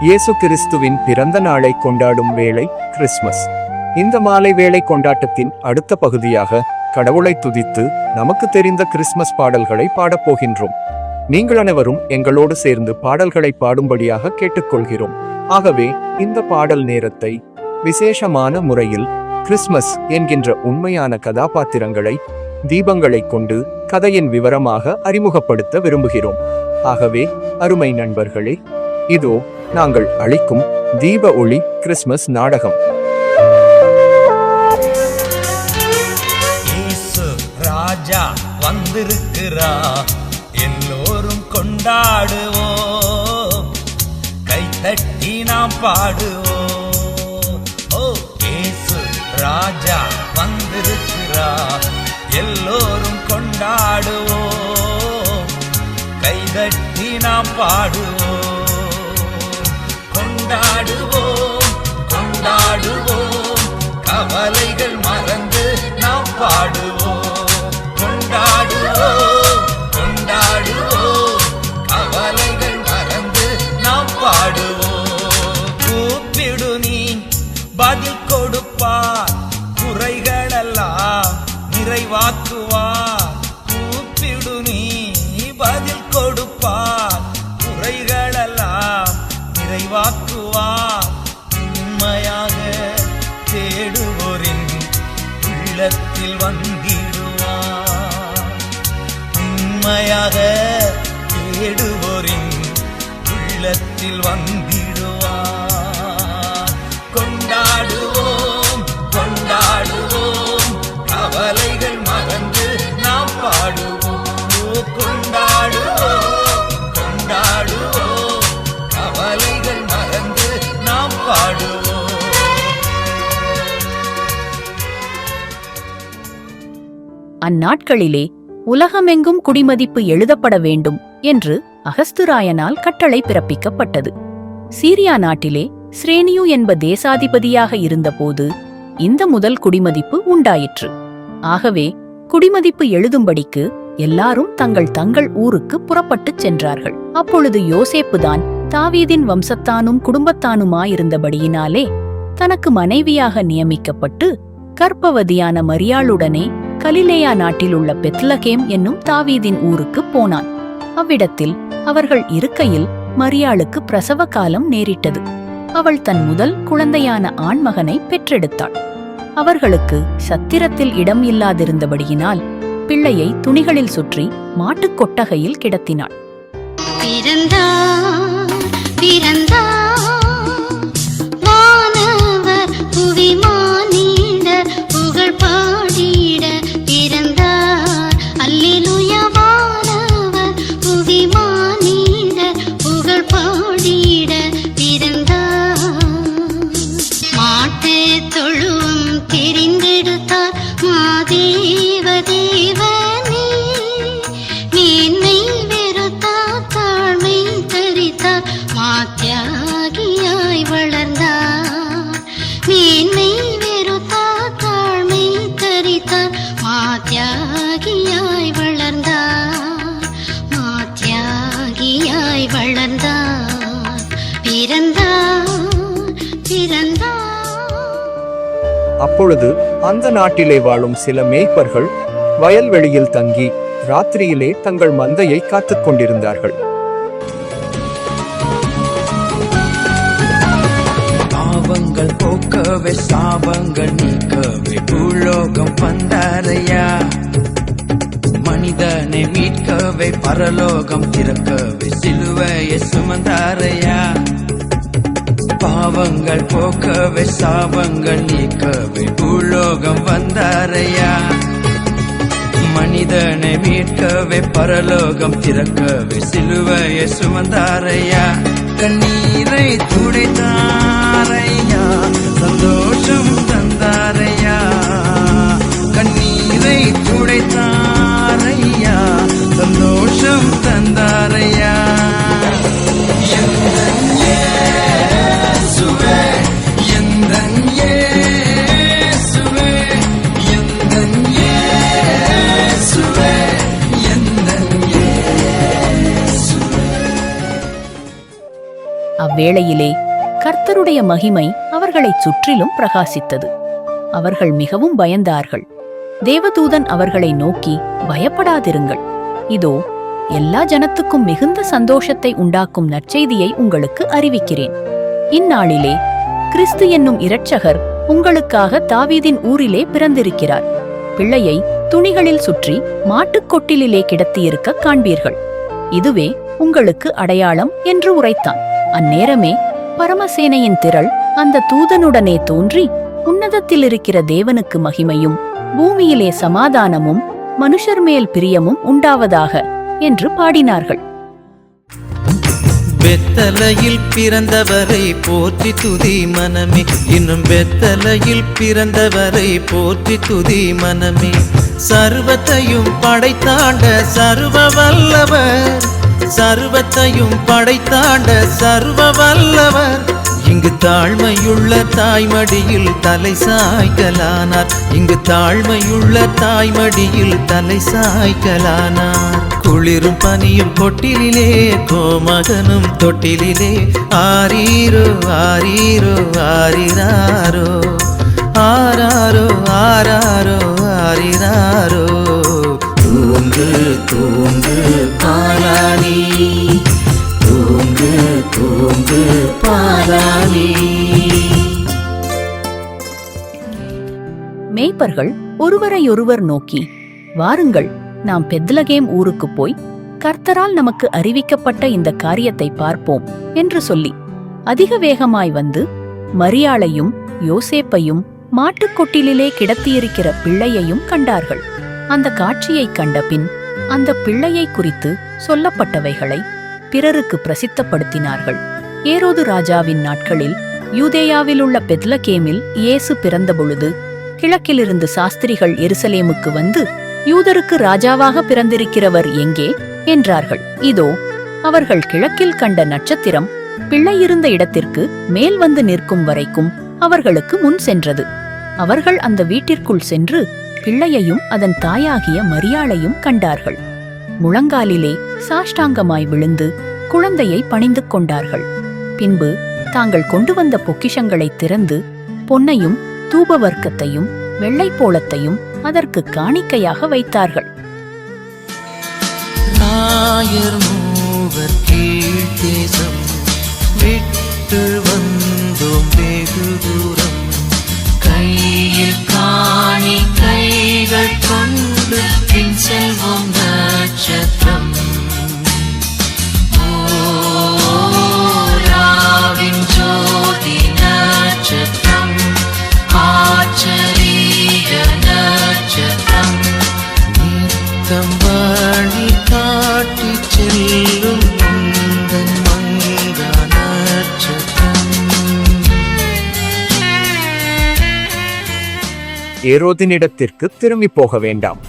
இயேசு கிறிஸ்துவின் பிறந்த நாளை கொண்டாடும் வேளை கிறிஸ்மஸ். இந்த மாலை வேளை கொண்டாட்டத்தின் அடுத்த பகுதியாக கடவுளை துதித்து நமக்கு தெரிந்த கிறிஸ்மஸ் பாடல்களை பாடப்போகின்றோம். நீங்கள் அனைவரும் எங்களோடு சேர்ந்து பாடல்களை பாடும்படியாக கேட்டுக்கொள்கிறோம். ஆகவே இந்த பாடல் நேரத்தை விசேஷமான முறையில் கிறிஸ்மஸ் என்கின்ற உண்மையான கதாபாத்திரங்களை தீபங்களை கொண்டு கதையின் விவரமாக அறிமுகப்படுத்த விரும்புகிறோம். ஆகவே அருமை நண்பர்களே, இதோ நாங்கள் அளிக்கும் தீப ஒளி கிறிஸ்மஸ் நாடகம். இயேசு ராஜா வந்திருக்கிறா, எல்லோரும் கொண்டாடுவோம், கைத்தட்டி நாம் பாடுவோம். ஓ இயேசு ராஜா வந்திருக்கிறா, எல்லோரும் கொண்டாடுவோம், கைதட்டி நாம் பாடுவோம். கொண்டாடுவோம் கொண்டாடுவோம், கவலைகள் மறந்து நாம் பாடுவோம். கொண்டாடுவோம் கொண்டாடுவோம், கவலைகள் மறந்து நாம் பாடுவோம். கூப்பிடு நீ பதில் கொடுப்பார், குறைகளெல்லாம் நிறைவாக்குவார். கூப்பிடு நீ பதில் கொடுப்பார், குறைகளெல்லாம் நிறைவாக்குவார். உண்மையாக தேடுவோரின் உள்ளத்தில் வந்திடுவார். உண்மையாக தேடுவோரின் உள்ளத்தில் வந்திடுவார். கொண்டாடுவோம் கொண்டாடுவோம், கவலைகள் மறந்து நாம் பாடுவோம். கொண்டாடுவோம் கொண்டாடுவோம், கவலைகள் மறந்து நாம் பாடுவோம். அந்நாட்களிலே உலகமெங்கும் குடிமதிப்பு எழுதப்பட வேண்டும் என்று அகஸ்துராயனால் கட்டளை பிறப்பிக்கப்பட்டது. சீரியா நாட்டிலே ஸ்ரேனியு என்ப தேசாதிபதியாக இருந்தபோது இந்த முதல் குடிமதிப்பு உண்டாயிற்று. ஆகவே குடிமதிப்பு எழுதும்படிக்கு எல்லாரும் தங்கள் தங்கள் ஊருக்கு புறப்பட்டுச் சென்றார்கள். அப்பொழுது யோசேப்புதான் தாவீதின் வம்சத்தானும் குடும்பத்தானுமாயிருந்தபடியினாலே தனக்கு மனைவியாக நியமிக்கப்பட்டு கர்ப்பவதியான மரியாளுடனே கலிலேயா நாட்டிலுள்ள பெத்லகேம் என்னும் தாவீதின் ஊருக்கு போனான். அவ்விடத்தில் அவர்கள் இருக்கையில் மரியாளுக்கு பிரசவ காலம் நேரிட்டது. அவள் தன் முதல் குழந்தையான ஆண்மகனை பெற்றெடுத்தாள். அவர்களுக்கு சத்திரத்தில் இடம் இல்லாதிருந்தபடியினால் பிள்ளையை துணிகளில் சுற்றி மாட்டுக் கொட்டகையில் கிடத்தினாள். அப்பொழுது அந்த நாட்டிலே வாழும் சில மேய்ப்பர்கள் வயல்வெளியில் தங்கி ராத்திரியிலே தங்கள் மந்தையை காத்துக் கொண்டிருந்தார்கள். பாவங்கள் போக்கவே சாபங்கள் நீக்கவே பூலோகம் வந்தாரையா, மனிதனை மீட்கவே பரலோகம் திறக்கவே சிலுவையை சுமந்தாரையா. பாவங்கள் போக்கவே சாபங்கள் நீக்கவே பூலோகம் வந்தாரையா, மனிதனை மீட்கவே பரலோகம் திறக்கவே சிலுவையை சுமந்தாரையா. கண்ணீரை துடைத்தாரையா, சந்தோஷம் தந்தாரையா. கண்ணீரை துடைத்தாரையா, சந்தோஷம் தந்தாரையா. அவ்வேளையிலே கர்த்தருடைய மகிமை அவர்களைச் சுற்றிலும் பிரகாசித்தது. அவர்கள் மிகவும் பயந்தார்கள். தேவதூதன் அவர்களை நோக்கி, பயப்படாதிருங்கள், இதோ எல்லா ஜனத்துக்கும் மிகுந்த சந்தோஷத்தை உண்டாக்கும் நற்செய்தியை உங்களுக்கு அறிவிக்கிறேன். இந்நாளிலே கிறிஸ்து என்னும் இரட்சகர் உங்களுக்காக தாவீதின் ஊரிலே பிறந்திருக்கிறார். பிள்ளையை துணிகளில் சுற்றி மாட்டுக்கொட்டிலே கிடத்தியிருக்க காண்பீர்கள். இதுவே உங்களுக்கு அடையாளம் என்று உரைத்தான். அந்நேரமே பரமசேனையின் திரள் அந்த தூதனுடனே தோன்றி, உன்னதத்திலிருக்கிற தேவனுக்கு மகிமையும் பூமியிலே சமாதானமும் மனுஷர் மேல் பிரியமும் உண்டாவதாக என்று பாடினார்கள். பெத்தலையில் பிறந்தவரை போற்றி துதி மனமே, இன்னும் பெத்தலையில் பிறந்தவரை போற்றி துதி மனமே. சர்வத்தையும் படைத்தாண்ட சர்வ வல்லவர், சர்வத்தையும் படைத்தாண்ட சர்வ வல்லவர், இங்கு தாழ்மையுள்ள தாய்மடியில் தலை சாய்க்கலானார், இங்கு தாழ்மையுள்ள தாய்மடியில் தலை சாய்க்கலானார். குளிரும் பனியும் கொட்டிலே கோமகனும் தொட்டிலே, ஆரீரோ ஆரீரோ ஆரிராரோ, ஆராரோ ஆராரோ ஆரிராரோ. தூங்கு தூங்கு பாலானி, தூங்கு தூங்கு பாலானி. மேய்ப்பர்கள் ஒருவரையொருவர் நோக்கி, வாருங்கள், நாம் பெத்லகேம் ஊருக்கு போய் கர்த்தரால் நமக்கு அறிவிக்கப்பட்ட இந்த காரியத்தை பார்ப்போம் என்று சொல்லி அதிக வேகமாய் வந்து மரியாளையும் யோசேப்பையும் மாட்டுக்கொட்டிலே கிடத்தியிருக்கிற பிள்ளையையும் கண்டார்கள். அந்த காட்சியைக் கண்டபின் அந்த பிள்ளையை குறித்து சொல்லப்பட்டவைகளை பிறருக்கு பிரசித்தப்படுத்தினார்கள். ஏரோது ராஜாவின் நாட்களில் யூதேயாவிலுள்ள பெத்லகேமில் இயேசு பிறந்தபொழுது கிழக்கிலிருந்து சாஸ்திரிகள் எருசலேமுக்கு வந்து, யூதருக்கு ராஜாவாக பிறந்திருக்கிறவர் எங்கே என்றார்கள். இதோ அவர்கள் கிழக்கில் கண்ட நட்சத்திரம் பிள்ளை இருந்த இடத்திற்கு மேல் வந்து நிற்கும் வரைக்கும் அவர்களுக்கு முன் சென்றது. அவர்கள் அந்த வீட்டிற்குள் சென்று பிள்ளையையும் அதன் தாயாகிய மரியாளையும் கண்டார்கள். முழங்காலிலே சாஷ்டாங்கமாய் விழுந்து குழந்தையை பணிந்து கொண்டார்கள். பின்பு தாங்கள் கொண்டு வந்த பொக்கிஷங்களை திறந்து பொன்னையும் தூபவர்க்கத்தையும் வெள்ளைப்போளத்தையும் அதற்கு காணிக்கையாக வைத்தார்கள். நாயர் மூவர் கீழ் தேசம் விட்டு வந்தோம் வெகு தூரம், கையில் காணிக்கைகள் கொண்டு பின் செல்வோம் நட்சத்திரம். ஓராவின் ஜோதி நட்சத்திரம், ஆச்சரிய நட்சத்திரம், நித்தம் வழி காட்டி செல்லும் உந்தன் மங்கா நட்சத்திரம். ஏரோதினிடத்திற்கு திரும்பி போக வேண்டாம்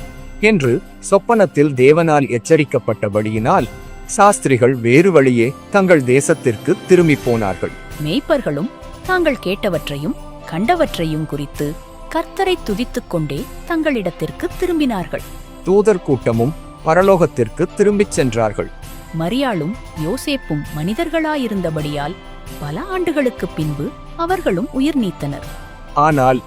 என்று சொப்பனத்தில் தேவனால் எச்சரிக்கப்பட்டபடியினால் சாஸ்திரிகள் வேறு வழியே தங்கள் தேசத்திற்கு திரும்பி போனார்கள். மேய்ப்பர்களும் தாங்கள் கேட்டவற்றையும் கண்டவற்றையும் குறித்து கர்த்தரை துதித்துக் கொண்டே தங்களிடத்திற்கு திரும்பினார்கள். தூதர் கூட்டமும் பரலோகத்திற்கு திரும்பிச் சென்றார்கள். மரியாளும் யோசேப்பும் மனிதர்களாயிருந்தபடியால் பல ஆண்டுகளுக்குப் பின்பு அவர்களும் உயிர் நீத்தனர். ஆனால்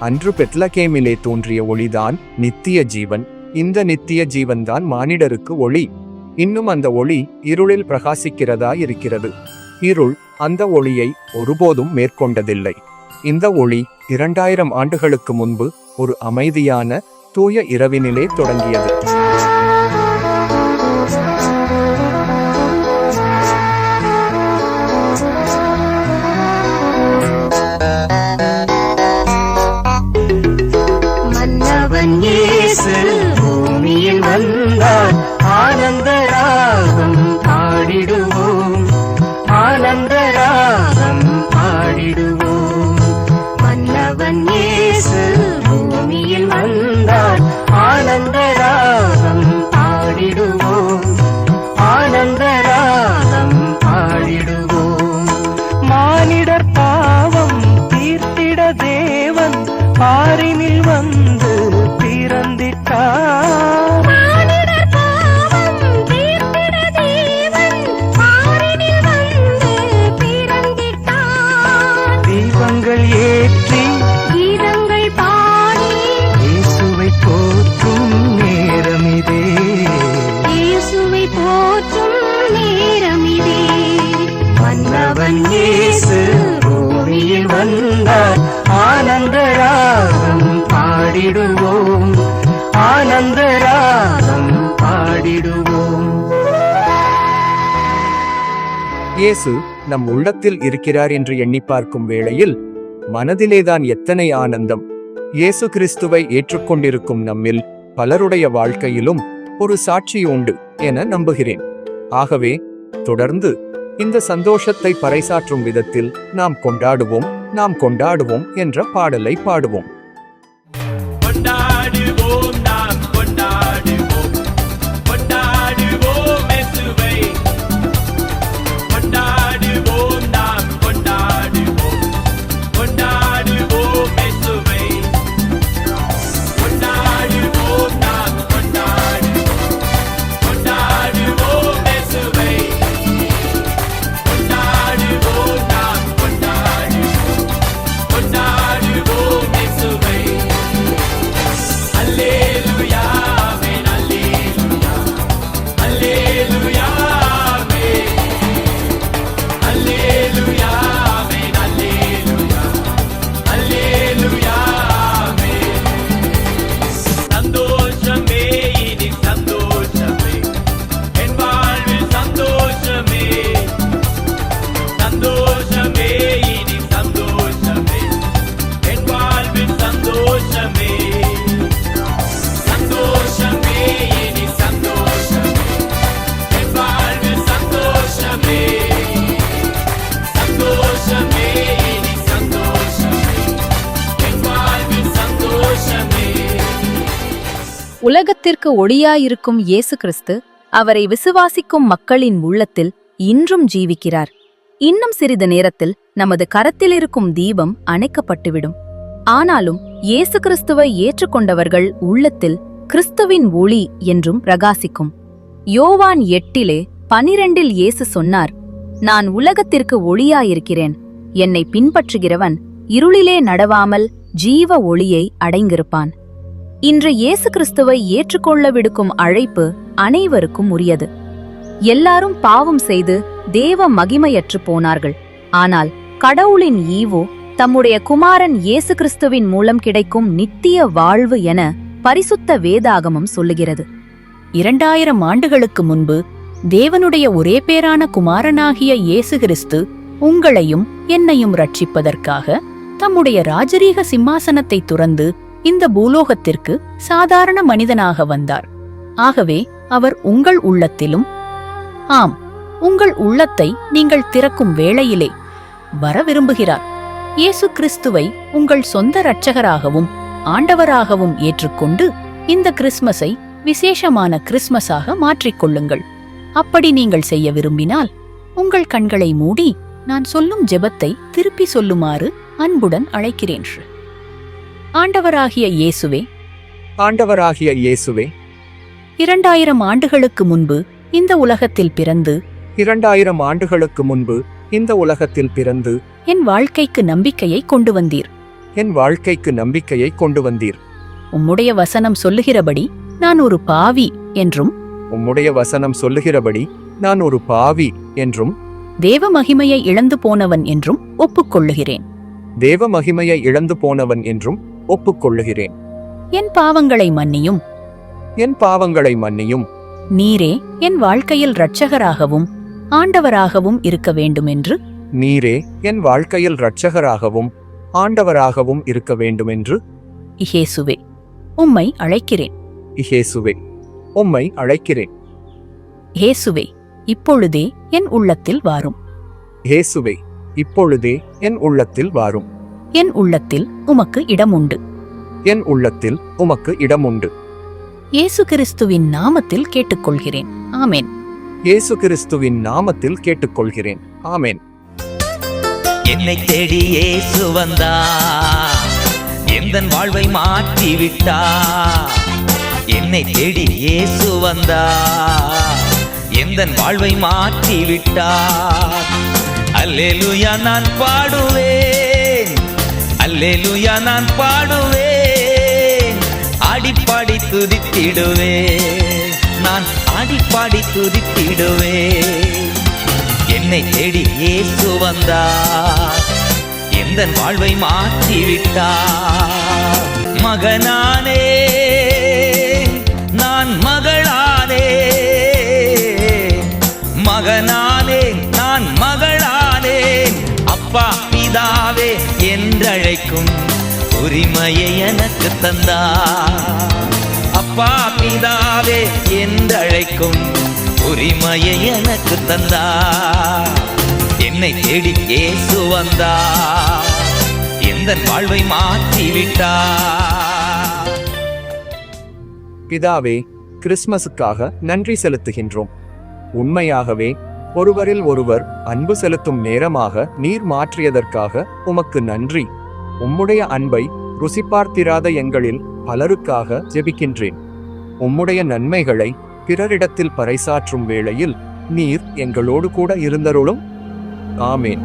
அன்று பெத்லகேமிலே தோன்றிய ஒளிதான் நித்திய ஜீவன். இந்த நித்திய ஜீவன்தான் மானிடருக்கு ஒளி. இன்னும் அந்த ஒளி இருளில் பிரகாசிக்கிறதாயிருக்கிறது. இருள் அந்த ஒளியை ஒருபோதும் மேற்கொண்டதில்லை. இந்த ஒளி 2000 ஆண்டுகளுக்கு முன்பு ஒரு அமைதியான தூய இரவினிலே தொடங்கியது. மன்னவன் இயேசு பூமியில் வந்தார், ஆனந்த ராகம் பாடிடுவோம், ஆனந்த ராகம் பாடிடுவோம். மன்னவன் இயேசு பூமியில் வந்தார், ஆனந்த ராகம் பாடிடுவோம், ஆனந்த ராகம் பாடிடுவோம். மானிடர் பாவம் தீர்த்திட தேவன் பாரினில் வந்து பிறந்திட்டார். மன்னவன் இயேசு பூமியில் வந்தார் ஆனந்த ராகம் பாடிடுவோம் ஆனந்த ராகம் பாடிடுவோம் இயேசு நம் உள்ளத்தில் இருக்கிறார் என்று எண்ணி பார்க்கும் வேளையில் மனதிலேதான் எத்தனை ஆனந்தம். இயேசு கிறிஸ்துவை ஏற்றுக்கொண்டிருக்கும் நம்மில் பலருடைய வாழ்க்கையிலும் ஒரு சாட்சி உண்டு என நம்புகிறேன். ஆகவே தொடர்ந்து இந்த சந்தோஷத்தை பறைசாற்றும் விதத்தில் நாம் கொண்டாடுவோம் என்ற பாடலை பாடுவோம். கொண்டாடுவோம் நாம் கொண்டாடுவோம் கொண்டாடுவோம் இயேசுவை கொண்டாடுவோம் நாம் கொண்டாடுவோம் கொண்டாடுவோம் இயேசுவை கொண்டாடுவோம் நாம் கொண்டாடுவோம் கொண்டாடுவோம் இயேசுவை கொண்டாடுவோம் நாம் கொண்டாடுவோம் கொண்டாடுவோம் இயேசுவை அல்லேலூயா ஆமென் அல்லேலூயா அல்லேலூயா ஆமென் அல்லேலூயா ஆமென் அல்லேலூயா அல்லேலூயா ஆமென் சந்தோஷமே இனி சந்தோஷமே என் வாழ்வில் சந்தோஷமே சந்தோஷமே இனி சந்தோஷமே என் வாழ்வில் சந்தோஷமே சந்தோஷமே இனி சந்தோஷமே என் வாழ்வில் சந்தோஷமே சந்தோஷமே இனி சந்தோஷமே என் வாழ்வில் சந்தோஷமே உலகத்திற்கு ஒளியாயிருக்கும் இயேசு கிறிஸ்து அவரை விசுவாசிக்கும் மக்களின் உள்ளத்தில் இன்றும் ஜீவிக்கிறார். இன்னும் சிறிது நேரத்தில் நமது கரத்தில் இருக்கும் தீபம் அணைக்கப்பட்டுவிடும். ஆனாலும் இயேசு கிறிஸ்துவை ஏற்றுக்கொண்டவர்கள் உள்ளத்தில் கிறிஸ்துவின் ஒளி என்றும் பிரகாசிக்கும். யோவான் 8:12 இயேசு சொன்னார், நான் உலகத்திற்கு ஒளியாயிருக்கிறேன். என்னை பின்பற்றுகிறவன் இருளிலே நடவாமல் ஜீவ ஒளியை அடைந்திருப்பான். இன்று இயேசு கிறிஸ்துவை ஏற்றுக்கொள்ள விடுக்கும் அழைப்பு அனைவருக்கும் உரியது. எல்லாரும் பாவம் செய்து தேவ மகிமையற்று போனார்கள். ஆனால் கடவுளின் ஈவோ தம்முடைய குமாரன் இயேசு கிறிஸ்துவின் மூலம் கிடைக்கும் நித்திய வாழ்வு என பரிசுத்த வேதாகமம் சொல்லுகிறது. 2000 ஆண்டுகளுக்கு முன்பு தேவனுடைய ஒரே பேரான குமாரனாகிய இயேசு கிறிஸ்து உங்களையும் என்னையும் ரட்சிப்பதற்காக தம்முடைய ராஜரீக சிம்மாசனத்தை துறந்து இந்த பூலோகத்திற்கு சாதாரண மனிதனாக வந்தார். ஆகவே அவர் உங்கள் உள்ளத்திலும், ஆம், உங்கள் உள்ளத்தை நீங்கள் திறக்கும் வேளையிலே வர விரும்புகிறார். இயேசு கிறிஸ்துவை உங்கள் சொந்த இரட்சகராகவும் ஆண்டவராகவும் ஏற்றுக்கொண்டு இந்த கிறிஸ்மஸை விசேஷமான கிறிஸ்மஸாக மாற்றிக்கொள்ளுங்கள். அப்படி நீங்கள் செய்ய விரும்பினால் உங்கள் கண்களை மூடி நான் சொல்லும் ஜெபத்தை திருப்பி சொல்லுமாறு அன்புடன் அழைக்கிறேன். ஆண்டவராகிய இயேசுவே, ஆண்டவராகிய இயேசுவே, 2000 ஆண்டுகளுக்கு முன்பு இந்த உலகத்தில் பிறந்து 2000 ஆண்டுகளுக்கு முன்பு இந்த உலகத்தில் பிறந்து என் வாழ்க்கைக்கு நம்பிக்கையை கொண்டு வந்தீர். என் வாழ்க்கைக்கு நம்பிக்கையை கொண்டு வந்தீர். உம்முடைய வசனம் சொல்லுகிறபடி நான் ஒரு பாவி என்றும், உம்முடைய வசனம் சொல்லுகிறபடி நான் ஒரு பாவி என்றும், தேவ மகிமையை இழந்து போனவன் என்றும் ஒப்புக்கொள்ளுகிறேன். தேவ மகிமையை இழந்து போனவன் என்றும் ஒப்புக்கொள்ளுகிறேன். என் பாவங்களை மன்னியும். என் பாவங்களை மன்னியும். நீரே என் வாழ்க்கையில் இரட்சகராகவும் ஆண்டவராகவும் இருக்க வேண்டுமென்று, நீரே என் வாழ்க்கையில் இரட்சகராகவும் ஆண்டவராகவும் இருக்க வேண்டுமென்று இயேசுவே உம்மை அழைக்கிறேன். இயேசுவே உம்மை அழைக்கிறேன். இயேசுவே இப்பொழுதே என் உள்ளத்தில் வாரும். இயேசுவே இப்பொழுதே என் உள்ளத்தில் வாரும். என் உள்ளத்தில் உமக்கு இடம் உண்டு. என் உள்ளத்தில் உமக்கு இடம் உண்டு. இயேசு கிறிஸ்துவின் நாமத்தில் கேட்டுக்கொள்கிறேன். ஆமென். இயேசு கிறிஸ்துவின் நாமத்தில் கேட்டுக்கொள்கிறேன். ஆமென். என்னை தேடி இயேசு வந்தார், எந்தன் வாழ்வை மாற்றி விட்டார். என்னை தேடி இயேசு வந்தார், எந்தன் வாழ்வை மாற்றி விட்டார். அல்லேலூயா நான் பாடுவேன், அல்லேலூயா நான் பாடுவேன், ஆடிப்பாடி துதித்திடுவேன், நான் ஆடிப்பாடி துதித்திடுவேன். என்னை தேடி இயேசு வந்தார், எந்தன் வாழ்வை மாற்றிவிட்டார். மகனானே நான் மகளானே, மகனானே நான் மகளானே, அப்பா பிதாவே என்றழைக்கும் உரிமையை எனக்கு தந்தார். அப்பா பிதாவே என்றழைக்கும் உரிமையை எனக்கு தந்தார். என்னை தேடி இயேசு வந்தார், எந்தன் வாழ்வை மாற்றிவிட்டார். பிதாவே, கிறிஸ்மஸுக்காக நன்றி செலுத்துகின்றோம். உண்மையாகவே ஒருவரில் ஒருவர் அன்பு செலுத்தும் நேரமாக நீர் மாற்றியதற்காக உமக்கு நன்றி. உம்முடைய அன்பை ருசி பார்த்திராத எங்களில் பலருக்காக ஜெபிக்கின்றேன். உம்முடைய நன்மைகளை பிறரிடத்தில் பறைசாற்றும் வேளையில் நீர் எங்களோடு கூட இருந்தருளும். ஆமேன்.